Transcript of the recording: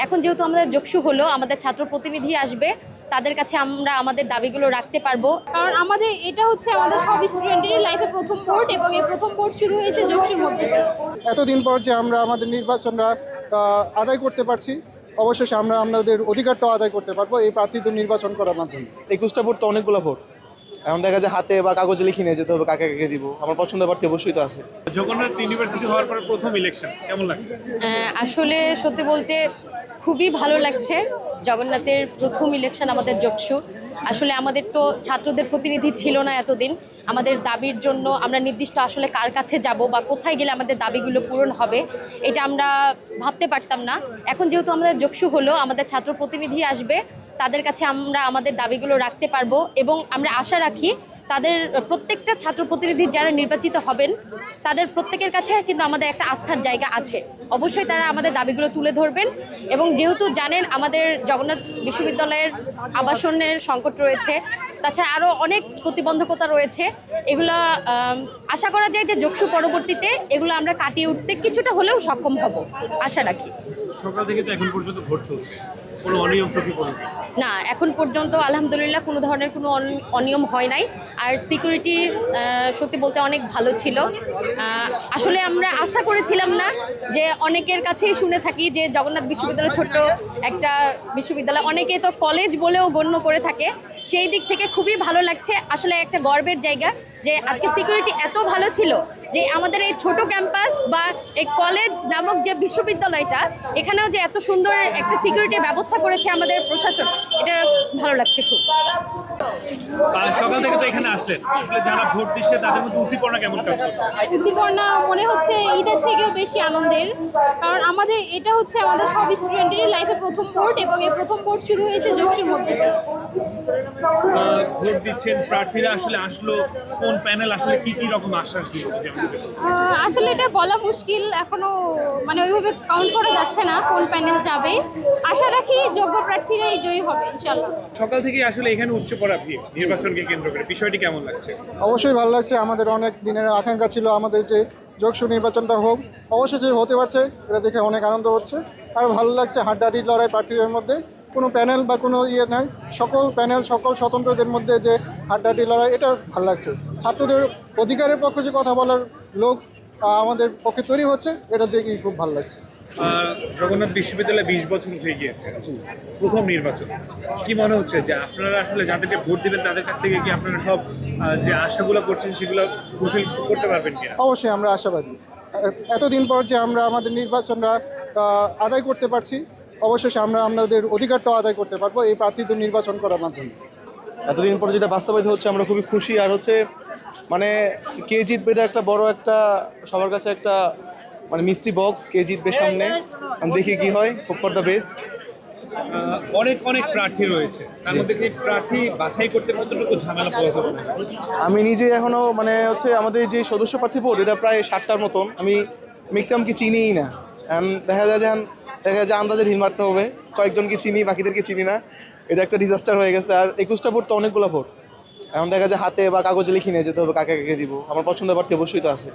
এখন যেহেতু আমাদের যোগসু হলো, আমাদের ছাত্র প্রতিনিধি আসবে, তাদের কাছে আমরা আমাদের দাবিগুলো রাখতে পারবো। কারণ আমাদের এটা হচ্ছে আমাদের সব স্টুডেন্টের লাইফে প্রথম ভোট, এবং এই প্রথম ভোট শুরু হয়েছে যোগসুর মধ্যে। এতদিন পর যে আমরা আমাদের নির্বাচনটা আদায় করতে পারছি, অবশেষে আমরা আমাদের অধিকারটাও আদায় করতে পারবো এই প্রার্থীদের নির্বাচন করার মাধ্যমে। 21টা ভোট তো অনেকগুলো ভোট, এখন দেখা যায় হাতে বা কাগজে লিখে নিয়ে যেতে হবে কাকে কাকে দিব। আমার পছন্দের প্রার্থী অবশ্যই তো আছে। জগন্নাথ ইউনিভার্সিটি হওয়ার পর প্রথম ইলেকশন কেমন লাগছে? আসলে সত্যি বলতে খুবই ভালো লাগছে। জগন্নাথের প্রথম ইলেকশন আমাদের যোগসু। আসলে আমাদের তো ছাত্রদের প্রতিনিধি ছিল না এতদিন। আমাদের দাবির জন্য আমরা নির্দিষ্ট আসলে কার কাছে যাব বা কোথায় গেলে আমাদের দাবিগুলো পূরণ হবে, এটা আমরা ভাবতে পারতাম না। এখন যেহেতু আমাদের যোগসু হলো, আমাদের ছাত্র প্রতিনিধি আসবে, তাদের কাছে আমরা আমাদের দাবিগুলো রাখতে পারবো এবং আমরা আশা রাখি তাদের প্রত্যেকটা ছাত্র প্রতিনিধি যারা নির্বাচিত হবেন তাদের প্রত্যেকের কাছে কিন্তু আমাদের একটা আস্থার জায়গা আছে। অবশ্যই তারা আমাদের দাবিগুলো তুলে ধরবেন এবং যেহেতু জানেন আমাদের জগন্নাথ বিশ্ববিদ্যালয়ের আবাসনের সংকট রয়েছে, তাছাড়া আরও অনেক প্রতিবন্ধকতা রয়েছে, এগুলো আশা করা যায় যে যোগসু পরবর্তীতে এগুলো আমরা কাটিয়ে উঠতে কিছুটা হলেও সক্ষম হব, আশা রাখি। সকাল থেকে তো এখন পর্যন্ত ভোট চলছে, কোনো অনিয়ম প্রতিপন্ন না, এখন পর্যন্ত আলহামদুলিল্লাহ কোনো ধরনের কোনো অনিয়ম হয় নাই। আর সিকিউরিটি সত্যি বলতে অনেক ভালো ছিল। আসলে আমরা আশা করেছিলাম না যে, অনেকের কাছেই শুনে থাকি যে জগন্নাথ বিশ্ববিদ্যালয় ছোট্ট একটা বিশ্ববিদ্যালয়, অনেকে তো কলেজ বলেও গণ্য করে থাকে। সেই দিক থেকে খুবই ভালো লাগছে, আসলে একটা গর্বের জায়গা যে আজকে সিকিউরিটি এত ভালো ছিল যে আমাদের এই ছোট ক্যাম্পাস বা এই কলেজ নামক যে বিশ্ববিদ্যালয়টা, এখানেও যে এত সুন্দর একটা সিকিউরিটির ব্যবস্থা করেছে আমাদের প্রশাসন, এটা ভালো লাগছে খুব। সকাল থেকে তো এখানে আসলেন, আসলে যারা ভোট দিচ্ছে তাদের মধ্যে উদ্দীপনা কেমন কাজ করছে? উদ্দীপনা মনে হচ্ছে ঈদের থেকেও বেশি আনন্দের, কারণ আমাদের এটা হচ্ছে আমাদের সব স্টুডেন্টের লাইফে প্রথম ভোট, এবং এই প্রথম ভোট শুরু হয়েছে যোগসুর মধ্যে। ভোট দিচ্ছেন প্রার্থীরা, আসলে আসলো কোন প্যানেল আসলে কি কি রকম আশ্বাস দিল? আসলে এটা বলা মুশকিল, এখনো মানে ওইভাবে কাউন্ট করা যাচ্ছে না কোন প্যানেল যাবে। আশা রাখি যোগ্য প্রার্থীরাই জয়ী হবে ইনশাল্লাহ। সকাল থেকে আসলে এখানে উচ্চ পড়া ভিড় নির্বাচনকে কেন্দ্র করে, বিষয়টি কেমন লাগছে? অবশ্যই ভালো লাগছে। আমাদের অনেক দিনের আকাঙ্ক্ষা ছিল আমাদের যে যোগসু নির্বাচনটা হোক, অবশ্যই হতে পারছে, এটা দেখে অনেক আনন্দ হচ্ছে। আর ভালো লাগছে হাড্ডাহাড্ডি লড়াই প্রার্থীদের মধ্যে, কোনো প্যানেল বা কোনো নাই, সকল প্যানেল সকল স্বতন্ত্রদের মধ্যে যে হাড্ডাহাড্ডি লড়াই, এটা ভালো লাগছে। ছাত্রদের অধিকারের পক্ষে যে কথা বলার লোক আমাদের পক্ষে তৈরি হচ্ছে, এটা দেখেই খুব ভালো লাগছে। জগন্নাথ বিশ্ববিদ্যালয় 20 বছর হয়ে গিয়েছে, প্রথম নির্বাচন। কি মনে হচ্ছে যে আপনারা আসলে যাদেরকে ভোট দিবেন তাদের কাছ থেকে কি আপনারা সব যে আশাগুলো করছেন সেগুলো ফুলফিল করতে পারবেন কিনা? অবশ্যই আমরা আশাবাদী। এতদিন পর যে আমরা আমাদের নির্বাচনটা আদায় করতে পারছি, অবশেষে আমরা আমাদের অধিকারটাও আদায় করতে পারবো এই প্রার্থীদের নির্বাচন করার মাধ্যমে। এতদিন পর যেটা বাস্তবায়িত হচ্ছে আমরা খুবই খুশি। আর হচ্ছে মানে কে জিতবে এটা একটা বড় একটা সবার কাছে একটা মানে মিষ্টি বক্স, কে জিতবে সামনে, দেখি কি হয়, হোপ ফর দ্য বেস্ট। অনেক অনেক প্রার্থী রয়েছে, তার মধ্যে যে প্রার্থী বাছাই করতে কতটুকু ঝামেলা পোহাতে পারে? আমি নিজে এখনও মানে হচ্ছে আমাদের যে সদস্য প্রার্থী বোর্ড, এটা প্রায় 60টার মতন, আমি ম্যাক্সিমামকে চিনিই না। দেখা যায় যে আন্দাজে ঢিল মারতে হবে, কয়েকজনকে চিনি বাকিদেরকে চিনি না, এটা একটা ডিজাস্টার হয়ে গেছে। আর 21টা ভোট তো অনেকগুলো ভোট, এখন দেখা যায় হাতে বা কাগজে লিখে নিয়ে যেতে হবে কাকে কাকে দিব। আমার পছন্দের প্রার্থী অবশ্যই তো আছে।